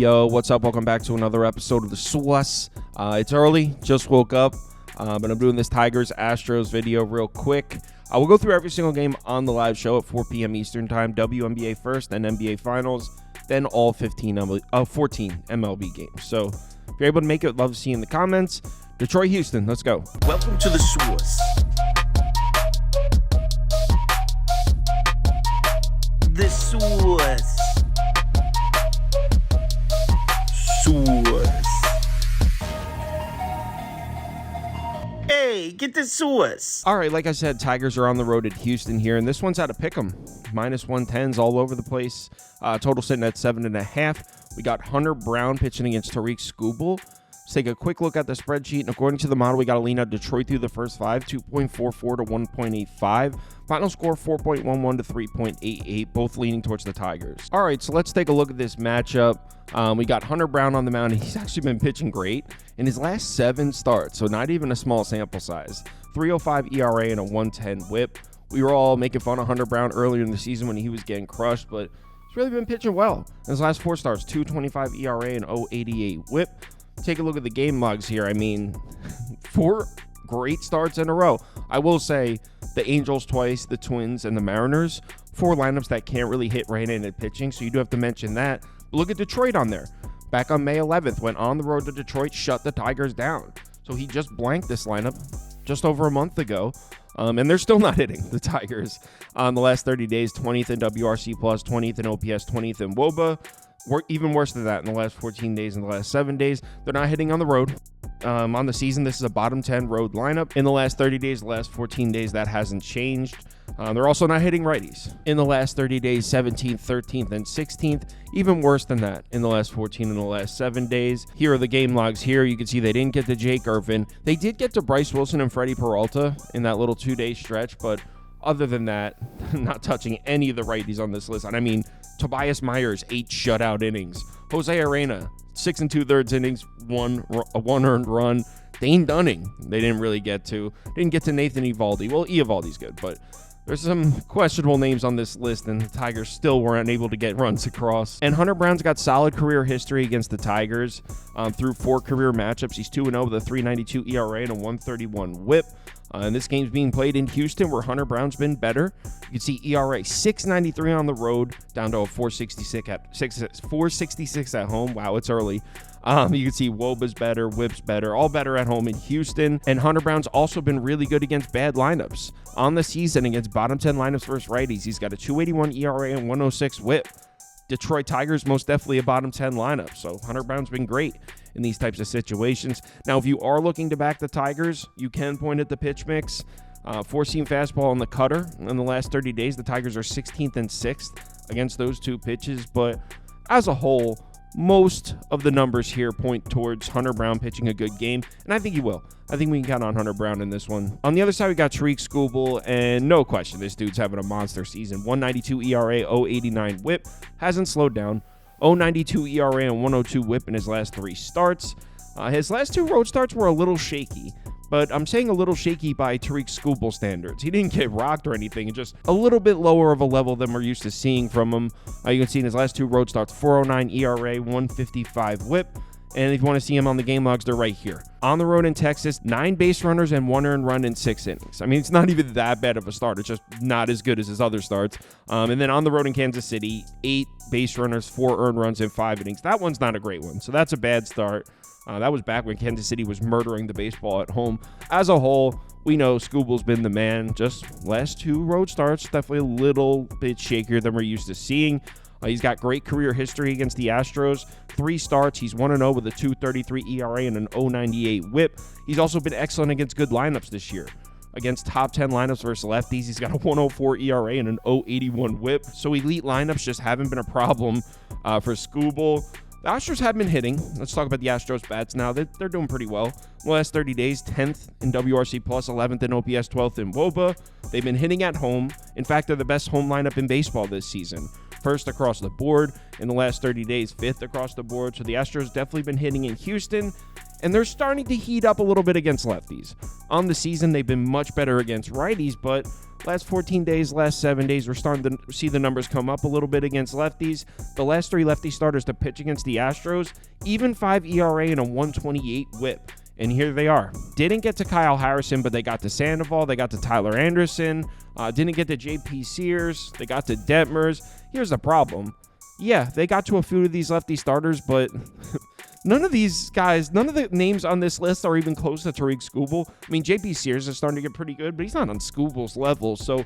Yo, what's up? Welcome back to another episode of the SWUS. It's early, just woke up, but I'm doing this Tigers Astros video real quick. We'll go through every single game on the live show at 4 p.m. Eastern Time, WNBA first, then NBA Finals, then all 14 MLB games. So if you're able to make it, love to see you in the comments. Detroit, Houston, let's go. Welcome to the SWUS. The SWUS. SWUS. Hey, get the SWUS. All right, like I said, Tigers are on the road at Houston here, and this one's out of Pick'em. Minus 110s all over the place. Total sitting at 7.5. We got Hunter Brown pitching against Tariq Skubal. Let's take a quick look at the spreadsheet, and according to the model, we got to lean out Detroit through the first five, 2.44 to 1.85. Final score, 4.11 to 3.88, both leaning towards the Tigers. All right, so let's take a look at this matchup. We got Hunter Brown on the mound, and he's actually been pitching great in his last 7 starts, so not even a small sample size. 3.05 ERA and a 1.10 whip. We were all making fun of Hunter Brown earlier in the season when he was getting crushed, but he's really been pitching well. In his last 4 starts, 2.25 ERA and 0.88 whip. Take a look at the game logs here. I mean, 4 great starts in a row. I will say the Angels twice, the Twins, and the Mariners, 4 lineups that can't really hit right-handed pitching, so you do have to mention that. But look at Detroit on there. Back on May 11th, went on the road to Detroit, shut the Tigers down. So he just blanked this lineup just over a month ago, and they're still not hitting the Tigers. On the last 30 days, 20th in WRC+, 20th in OPS, 20th in WOBA. Even worse than that in the last 14 days and the last 7 days. They're not hitting on the road. On the season, this is a bottom 10 road lineup. In the last 30 days, the last 14 days, that hasn't changed. They're also not hitting righties. In the last 30 days, 17th, 13th, and 16th. Even worse than that in the last 14 and the last 7 days. Here are the game logs here. You can see they didn't get to Jake Irvin. They did get to Bryce Wilson and Freddie Peralta in that little 2-day stretch, but other than that, not touching any of the righties on this list. And I mean, Tobias Myers, 8 shutout innings. Jose Arena, 6 2/3 innings, a 1 earned run. Dane Dunning, they didn't really get to. Didn't get to Nathan Eovaldi. Well, Eovaldi's good, but there's some questionable names on this list, and the Tigers still weren't able to get runs across. And Hunter Brown's got solid career history against the Tigers through 4 career matchups. He's 2-0 with a 3.92 ERA and a 1.31 whip. And this game's being played in Houston, where Hunter Brown's been better. You can see ERA 6.93 on the road, down to a 4.66 at home. Wow, it's early. You can see WOBA's better, WHIP's better, all better at home in Houston. And Hunter Brown's also been really good against bad lineups. On the season, against bottom 10 lineups versus righties, he's got a 2.81 ERA and 1.06 whip. Detroit Tigers, most definitely a bottom 10 lineup. So Hunter Brown's been great in these types of situations. Now, if you are looking to back the Tigers, you can point at the pitch mix. 4-seam fastball on the cutter. In the last 30 days, the Tigers are 16th and 6th against those 2 pitches. But as a whole, most of the numbers here point towards Hunter Brown pitching a good game, and I think he will. I think we can count on Hunter Brown in this one. On the other side, we got Tariq Skubal, and no question, this dude's having a monster season. 1.92 ERA, 0.89 whip, hasn't slowed down. 0.92 ERA and 1.02 whip in his last 3 starts. His last 2 road starts were a little shaky, but I'm saying a little shaky by Tariq Skubal standards. He didn't get rocked or anything, just a little bit lower of a level than we're used to seeing from him. You can see in his last 2 road starts, 4.09 ERA, 1.55 whip. And if you want to see him on the game logs, they're right here. On the road in Texas, 9 base runners and 1 earned run in 6 innings. I mean, it's not even that bad of a start. It's just not as good as his other starts. And then on the road in Kansas City, 8 base runners, 4 earned runs in 5 innings. That one's not a great one, so that's a bad start. That was back when Kansas City was murdering the baseball at home. As a whole, we know Skubal's been the man. Just last 2 road starts, definitely a little bit shakier than we're used to seeing. He's got great career history against the Astros. 3 starts, he's 1-0 with a 2.33 ERA and an 0.98 whip. He's also been excellent against good lineups this year. Against top 10 lineups versus lefties, he's got a 1.04 ERA and an 0.81 whip. So elite lineups just haven't been a problem for Skubal. The Astros have been hitting. Let's talk about the Astros bats now. They're doing pretty well. The last 30 days, 10th in WRC+, 11th in OPS, 12th in WOBA. They've been hitting at home. In fact, they're the best home lineup in baseball this season. First across the board. In the last 30 days, 5th across the board. So the Astros definitely been hitting in Houston. and they're starting to heat up a little bit against lefties. On the season, they've been much better against righties, but last 14 days, last 7 days, we're starting to see the numbers come up a little bit against lefties. The last 3 lefty starters to pitch against the Astros, even 5 ERA and a 128 whip. And here they are. Didn't get to Kyle Harrison, but they got to Sandoval. They got to Tyler Anderson. Didn't get to JP Sears. They got to Detmers. Here's the problem. Yeah, they got to a few of these lefty starters, but none of these guys, none of the names on this list are even close to Tariq Skubal. I mean, JP Sears is starting to get pretty good, but he's not on Skubal's level. So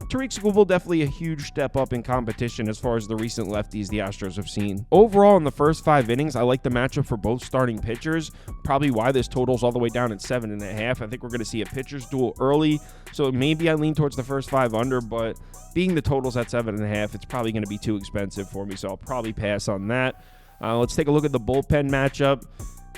Tariq Skubal definitely a huge step up in competition as far as the recent lefties the Astros have seen. Overall, in the first 5 innings, I like the matchup for both starting pitchers. Probably why this total's all the way down at 7.5. I think we're going to see a pitcher's duel early, so maybe I lean towards the first 5 under, but being the totals at 7.5, it's probably going to be too expensive for me, so I'll probably pass on that. Let's take a look at the bullpen matchup.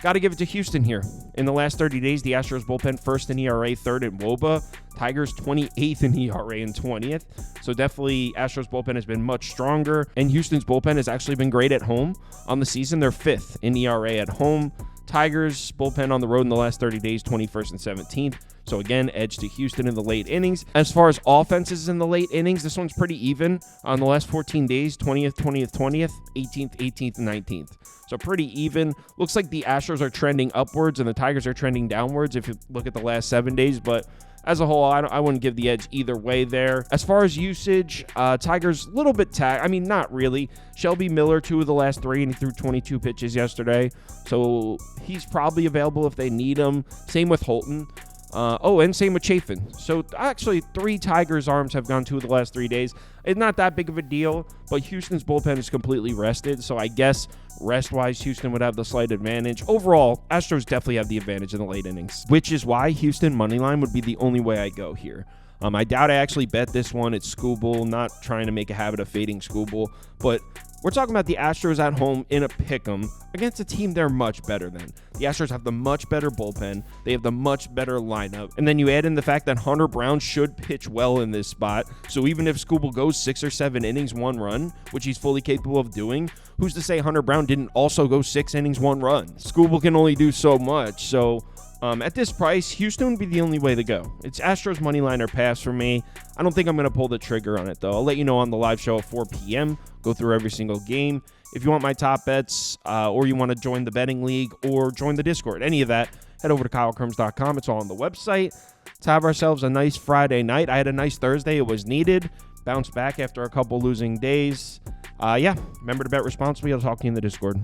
Got to give it to Houston here. In the last 30 days, the Astros bullpen first in ERA, 3rd in WOBA. Tigers 28th in ERA and 20th. So definitely Astros bullpen has been much stronger. And Houston's bullpen has actually been great at home. On the season, they're 5th in ERA at home. Tigers bullpen on the road in the last 30 days, 21st and 17th. So again, edge to Houston in the late innings. As far as offenses in the late innings, this one's pretty even. On the last 14 days, 20th, 20th, 20th, 18th, 18th, and 19th. So pretty even. Looks like the Astros are trending upwards and the Tigers are trending downwards if you look at the last 7 days. But as a whole, I wouldn't give the edge either way there. As far as usage, Tigers a little bit I mean, not really. Shelby Miller, 2 of the last 3, and he threw 22 pitches yesterday. So he's probably available if they need him. Same with Holton. And same with Chafin. So actually 3 Tigers arms have gone 2 of the last 3 days. It's not that big of a deal, but Houston's bullpen is completely rested. So I guess rest-wise, Houston would have the slight advantage. Overall, Astros definitely have the advantage in the late innings, which is why Houston moneyline would be the only way I go here. I doubt I actually bet this one. It's Skubal, not trying to make a habit of fading Skubal, but we're talking about the Astros at home in a pick'em against a team they're much better than. The Astros have the much better bullpen. They have the much better lineup. And then you add in the fact that Hunter Brown should pitch well in this spot. So even if Skubal goes 6 or 7 innings, 1 run, which he's fully capable of doing, who's to say Hunter Brown didn't also go 6 innings, 1 run? Skubal can only do so much. So at this price, Houston would be the only way to go. It's Astros money line or pass for me. I don't think I'm going to pull the trigger on it, though. I'll let you know on the live show at 4 p.m. Go through every single game. If you want my top bets or you want to join the betting league or join the Discord, any of that, head over to KyleKirms.com. It's all on the website. Let's have ourselves a nice Friday night. I had a nice Thursday. It was needed. Bounced back after a couple losing days. Remember to bet responsibly. I'll talk to you in the Discord.